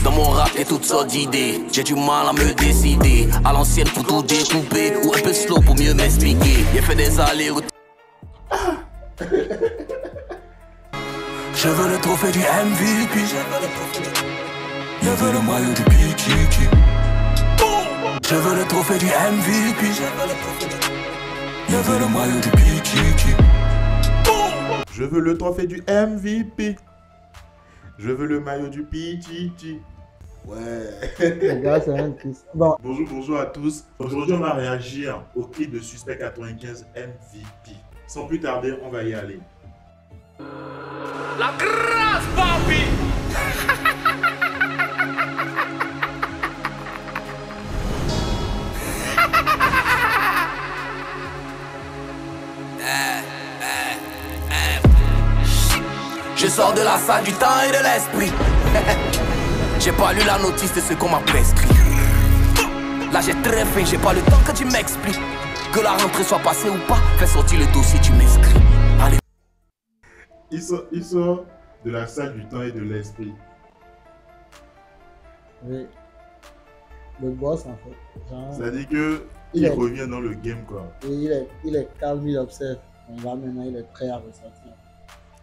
Dans mon rap, y'a toutes sortes d'idées. J'ai du mal à me décider. À l'ancienne pour tout découper. Ou un peu slow pour mieux m'expliquer. J'ai fait des allers-retours. Je veux le trophée du MVP. Je veux le maillot du PTT. Je veux le trophée du MVP. Je veux le maillot du PTT. Je veux le trophée du MVP. Je veux le maillot du PTT. Ouais. Les gars, c'est un triste. Bon. Bonjour à tous. Aujourd'hui, on va réagir au clip de Suspect 95 MVP. Sans plus tarder, on va y aller. La grâce, papi! Je sors de la salle du temps et de l'esprit. J'ai pas lu la notice de ce qu'on m'a prescrit. Là j'ai très faim, j'ai pas le temps que tu m'expliques. Que la rentrée soit passée ou pas, fais sortir le dossier, tu m'inscris. Allez. Il sort de la salle du temps et de l'esprit. Oui. Le boss, en fait. C'est-à-dire qu'il revient dans le game, quoi. Et il est calme, il observe. Mais là, maintenant, il est prêt à ressortir.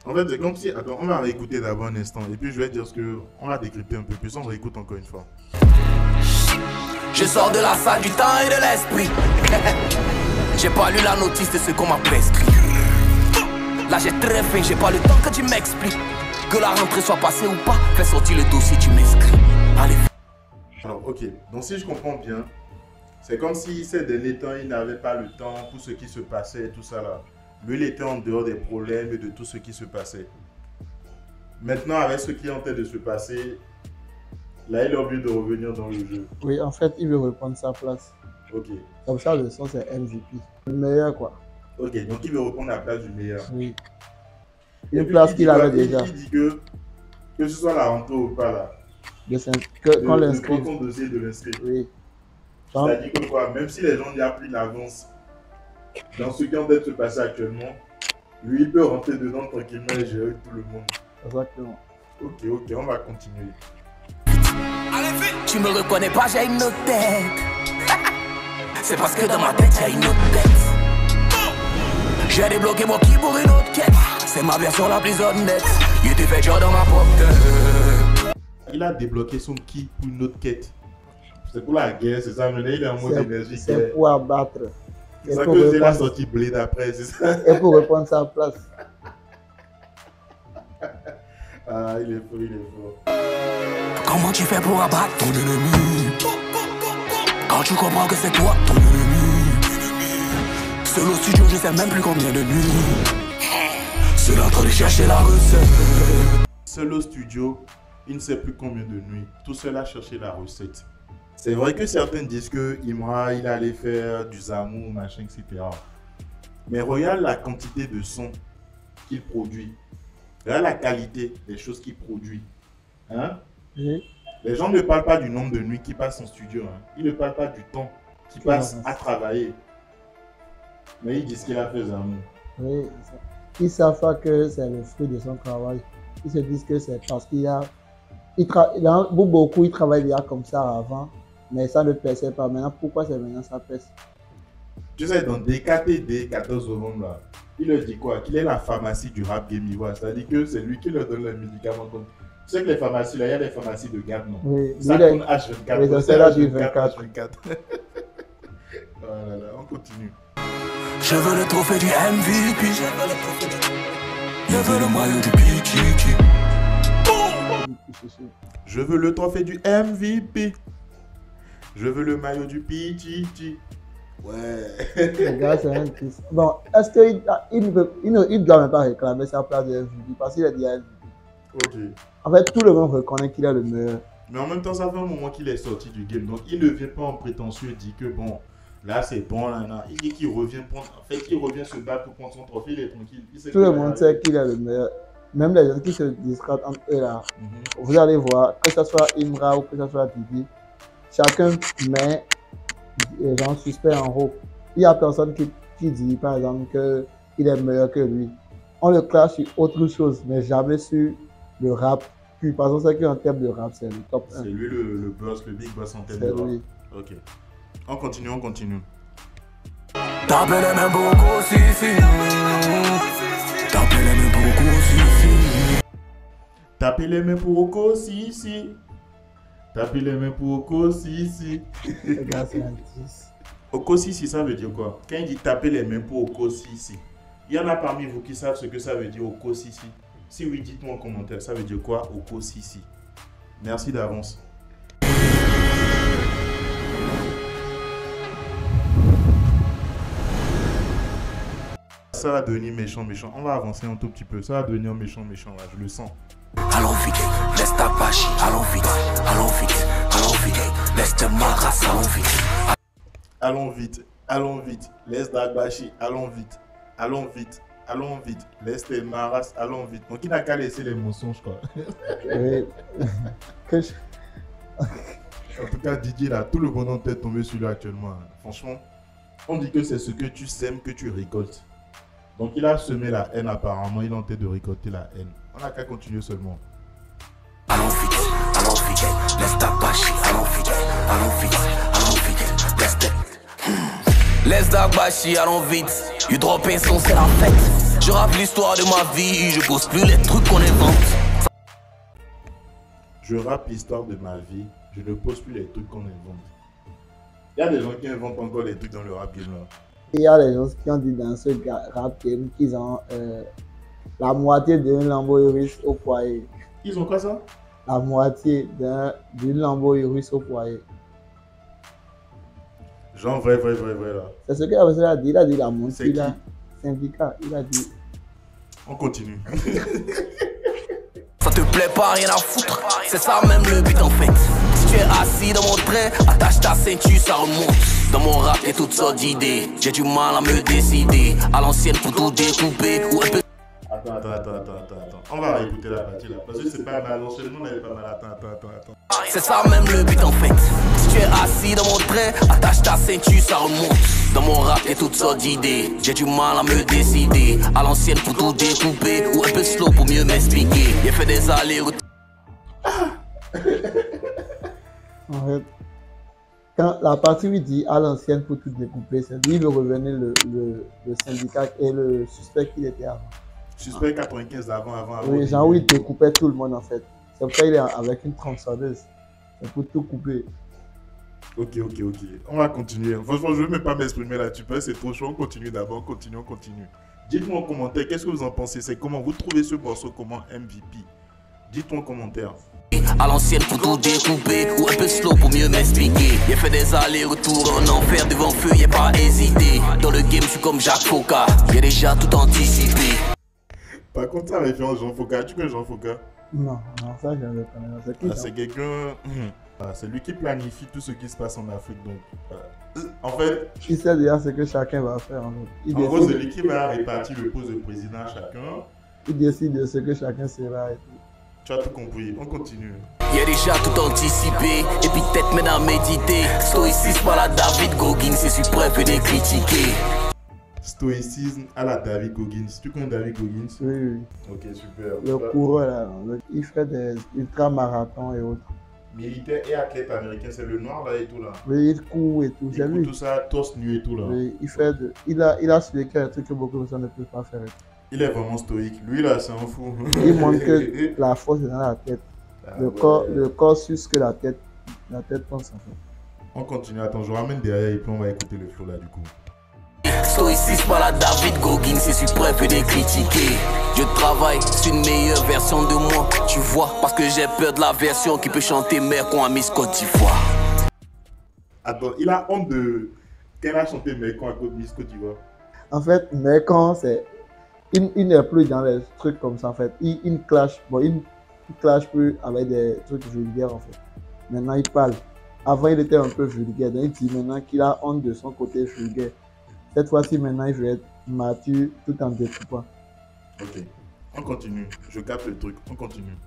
En fait, c'est comme si... Attends, on va réécouter d'abord un instant. Et puis, je vais dire ce que... On va décrypter un peu plus. On réécoute encore une fois. Je sors de la salle du temps et de l'esprit. J'ai pas lu la notice de ce qu'on m'a prescrit. Là, j'ai très faim, j'ai pas le temps que tu m'expliques. Que la rentrée soit passée ou pas, fais sortir le dossier, tu m'inscris. Allez. Alors, ok. Donc, si je comprends bien, c'est comme si ces derniers temps, il n'avait pas le temps pour ce qui se passait et tout ça là. Lui, il était en dehors des problèmes et de tout ce qui se passait. Maintenant, avec ce qui est en train de se passer, là, il est obligé de revenir dans le jeu. Oui, en fait, il veut reprendre sa place. Ok. Comme ça, le son, c'est MVP. Le meilleur, quoi. Ok, donc il veut reprendre la place du meilleur. Oui. Une place qu'il avait déjà. Il dit que ce soit la rentrée ou pas là. Qu'on l'inscrive. De prendre ton dossier de l'inscrire. Oui. C'est-à-dire que quoi, même si les gens lui ont pris l'avance dans ce qui est en train de se passer actuellement, lui, il peut rentrer dedans tranquillement et gérer tout le monde. Exactement. Ok, on va continuer. Tu me reconnais pas, j'ai une autre tête. C'est parce que dans ma tête, j'ai une autre tête. J'ai débloqué mon qui pour une autre quête. C'est ma version la plus honnête. Il était fait genre dans ma propre tête. Il a débloqué son ki pour une autre quête. C'est pour la guerre, c'est ça, mais il est en mode énergie. C'est pour abattre. C'est ça que il a sorti Blade après, c'est ça? Et pour reprendre sa place. Ah, il est fort, il est fort. Comment tu fais pour abattre ton ennemi? Quand tu comprends que c'est toi ton ennemi. Seul au studio, je sais même plus combien de nuits. Seul en train de chercher la recette. Seul au studio, il ne sait plus combien de nuits. Tout seul à chercher la recette. C'est vrai que certains disent que Imra, il allait faire du Zamou, machin, etc. Mais regarde la quantité de sons qu'il produit. Regarde la qualité des choses qu'il produit. Hein? Oui. Les gens ne parlent pas du nombre de nuits qu'il passe en studio. Hein. Ils ne parlent pas du temps qu'il passe à travailler. Mais ils disent qu'il a fait Zamou. Oui. Ils ne savent pas que c'est le fruit de son travail. Ils se disent que c'est parce qu'il y a... Beaucoup, ils travaillent déjà comme ça avant. Mais ça ne perçait pas. Maintenant, pourquoi c'est maintenant ça perce? Tu sais, dans DKTD 14 novembre, là, il leur dit quoi? Qu'il est la pharmacie du rap game ivoire. C'est-à-dire que c'est lui qui leur donne les médicaments. Donc, tu sais que les pharmacies, là, il y a des pharmacies de garde, non? Oui, ça tourne H24. Oui, c'est là du 24. Voilà, on continue. Je veux le trophée du MVP. Je veux le maillot du PTT. Je veux le trophée du MVP. Je veux le maillot du PTT. Ouais. Les gars, c'est un triste. Bon, est-ce qu'il ne doit même pas réclamer sa place de MVP parce qu'il est déjà MVP? Ok. En fait, tout le monde reconnaît qu'il est le meilleur. Mais en même temps, ça fait un moment qu'il est sorti du game. Donc, il ne vient pas en prétentieux et dit que bon, là c'est bon, là. Il dit qu'il revient prendre. En fait, qu'il revient se battre pour prendre son trophée, il est tranquille. Tout le monde sait qu'il est le meilleur. Même les gens qui se discutent entre eux là, vous allez voir, que ce soit Imra ou que ce soit Didi, chacun met les gens suspects en haut. Il n'y a personne qui dit, par exemple, qu'il est meilleur que lui. On le classe sur autre chose, mais jamais sur le rap Puis, par exemple, c'est qu'en termes de rap, c'est le top 1. C'est lui le boss, le big boss en termes C'est de rap. lui. Ok. On continue, on continue. Tapez les mains beaucoup, si, si. Tapez les mains beaucoup, si, si. Tapez les mains pour Oko, si, si. Tapez les mains pour Oko, si, si. Le gars, c'est un 10. Oko, si, si, ça veut dire quoi? Quand il dit taper les mains pour Oko, si, si. Il y en a parmi vous qui savent ce que ça veut dire Oko, si, si. Si oui, dites-moi en commentaire, ça veut dire quoi Oko, si, si. Merci d'avance. Ça va devenir méchant, méchant. On va avancer un tout petit peu. Ça va devenir méchant, méchant, là, je le sens. Allons vite, laisse ta pâche, allons vite, allons vite, allons vite, laisse ta marasse, allons vite. Allons vite, allons vite, laisse Dagbashi, allons vite, allons vite, allons vite, laisse tes maras, allons vite. Donc il n'a qu'à laisser les mensonges quoi. Oui. Que je- En tout cas Didier là, tout le bonhomme t'est tombé sur lui actuellement. Franchement, on dit que c'est ce que tu sèmes que tu récoltes. Donc il a semé la haine apparemment, il est en train de récolter la haine. On n'a qu'à continuer seulement. Allons vite, laisse ta pâche, allons vite, laisse ta... Laisse Dagbashi, allons vite. You drop un son, c'est la fête. Je rappe l'histoire de ma vie, je pose plus les trucs qu'on invente. Je rappe l'histoire de ma vie, je ne pose plus les trucs qu'on invente. Il y a des gens qui inventent encore les trucs dans le rap game là. Il y a des gens qui ont dit dans ce rap game qu'ils ont la moitié d'un Lambo Urus au foyer. Ils ont quoi ça? La moitié d'une Lambo Urus au foyer. Genre vrai là. C'est ce qu'il a dit. Il a dit la moitié. C'est qui? Là, syndicat. Il a dit. On continue. Ça te plaît pas, rien à foutre. C'est ça même le but en fait. Si tu es assis dans mon train, attache ta ceinture, ça remonte. Dans mon rap, y'a toutes sortes d'idées. J'ai du mal à me décider. À l'ancienne pour tout découper. Ou un peu. Attends. On va écouter la partie là. Parce que c'est pas mal. L'enchaînement n'est pas mal. Attends. C'est ça même le but en fait. Si tu es assis dans mon train, attache ta ceinture, ça remonte. Dans mon rap, y'a toutes sortes d'idées. J'ai du mal à me décider. À l'ancienne pour tout découper. Ou un peu slow pour mieux m'expliquer. J'ai fait des allers-retours. En fait, quand la partie où il dit à l'ancienne pour tout découper, c'est lui, il veut revenir le syndicat et le suspect qu'il était avant. Suspect 95 avant. Oui, genre où il découpait tout le monde en fait. C'est pour ça qu'il est avec une tronçonneuse. C'est pour tout couper. Ok. On va continuer. Franchement, je ne veux même pas m'exprimer là-dessus. C'est trop chaud. On continue d'abord. On continue. Dites-moi en commentaire, qu'est-ce que vous en pensez? C'est comment vous trouvez ce morceau comment MVP? Dites-moi en commentaire. À l'ancienne pour tout découper. Ou un peu slow pour mieux m'expliquer. J'ai fait des allers-retours en enfer devant feu, y'a pas hésité. Dans le game, je suis comme Jacques Fauca. J'ai déjà tout anticipé. Par contre, ça référence Jean Fauca. Tu connais Jean Fauca? Non, ça je ne le connais pas. C'est qui, ça? C'est quelqu'un. C'est lui qui planifie tout ce qui se passe en Afrique. Donc, en fait, Il sait déjà ce que chacun va faire. En fait. en gros, c'est lui qui va répartir le poste de président à chacun. Il décide de ce que chacun sera et tout. Tu as tout compris. On continue. Y'a déjà tout anticipé. Et puis tête maintenant méditer. Stoïcisme à la David Goggins, c'est suprême et de critiquer. Stoïcisme à la David Goggins. Tu connais David Goggins? Oui. Ok, super. Le coureur là, il fait des ultramarathons et autres. Militaire et athlète américain, c'est le noir là et tout là. Oui, il court et tout. Il J'ai court vu. tout ça, torse nu et tout là. Oui, il a su qu'il y a des trucs que beaucoup de personnes ne peuvent pas faire. Il est vraiment stoïque. Lui là, c'est un fou. Il montre que la force est dans la tête. Le corps suce que la tête pense en fait. On continue. Attends, je ramène derrière et puis on va écouter le flow là du coup. Stoïcisme à la David Goggins, c'est suprême et de critiquer. Je travaille sur une meilleure version de moi, tu vois, parce que j'ai peur de la version qui peut chanter mère qu'on a mis Côte d'Ivoire. Attends, il a honte de. Qu'elle a chanté Mekon à côté de Miss Côte d'Ivoire. En fait, mais quand c'est. Il n'est plus dans les trucs comme ça en fait. Il clash. Bon, il clash plus avec des trucs vulgaires en fait. Maintenant, il parle. Avant, il était un peu vulgaire. Donc, il dit maintenant qu'il a honte de son côté vulgaire. Cette fois-ci, maintenant, il veut être mature tout en découpant. Ok, on continue. Je capte le truc. On continue.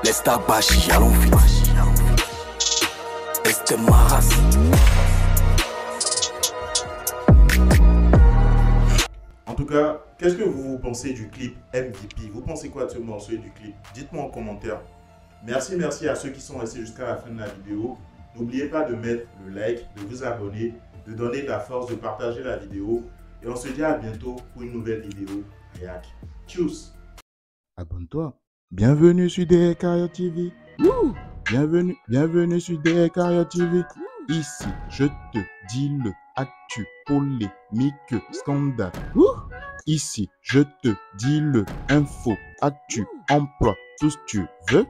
Laisse ta bâche, allons vite. Laisse tes maras. tout cas, qu'est-ce que vous pensez du clip MVP? Vous pensez quoi de ce morceau et du clip? Dites-moi en commentaire. Merci à ceux qui sont restés jusqu'à la fin de la vidéo. N'oubliez pas de mettre le like, de vous abonner, de donner de la force, de partager la vidéo. Et on se dit à bientôt pour une nouvelle vidéo. Réac. Tchuss! Abonne-toi. Bienvenue sur DRKario TV. Bienvenue sur DRKario TV. Ici, je te dis le actu, polémique, scandale. Ici, je te dis le info, actu, emploi, tout ce que tu veux.